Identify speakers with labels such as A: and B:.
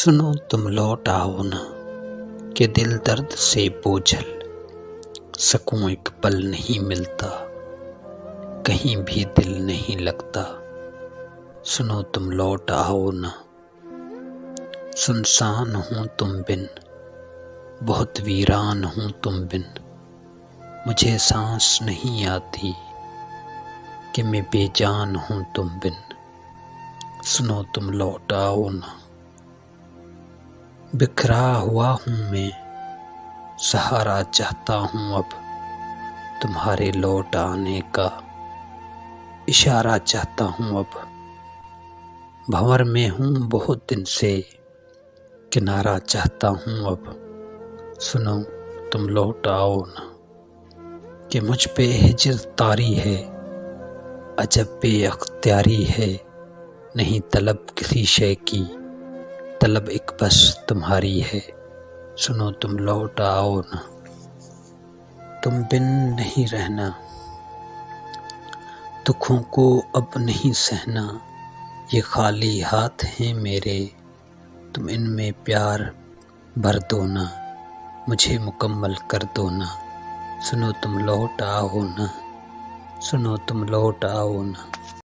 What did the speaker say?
A: سنو تم لوٹ آؤ نا کہ دل درد سے بوجھل، سکون ایک پل نہیں ملتا، کہیں بھی دل نہیں لگتا۔ سنو تم لوٹ آؤ نا، سنسان ہوں تم بن، بہت ویران ہوں تم بن، مجھے سانس نہیں آتی کہ میں بے جان ہوں تم بن۔ سنو تم لوٹ آؤ نا، بکھرا ہوا ہوں میں، سہارا چاہتا ہوں اب، تمہارے لوٹ آنے کا اشارہ چاہتا ہوں اب۔ بھنور میں ہوں بہت دن سے، کنارہ چاہتا ہوں اب۔ سنو تم لوٹ آؤ نا، کہ مجھ پہ ہجر طاری ہے، عجب بے اختیاری ہے، نہیں طلب کسی شے کی، طلب ایک بس تمہاری ہے۔ سنو تم لوٹ آؤ نا، تم بن نہیں رہنا، دکھوں کو اب نہیں سہنا، یہ خالی ہاتھ ہیں میرے، تم ان میں پیار بھر دو نا، مجھے مکمل کر دو نا۔ سنو تم لوٹ آؤ نا، سنو تم لوٹ آؤ نا۔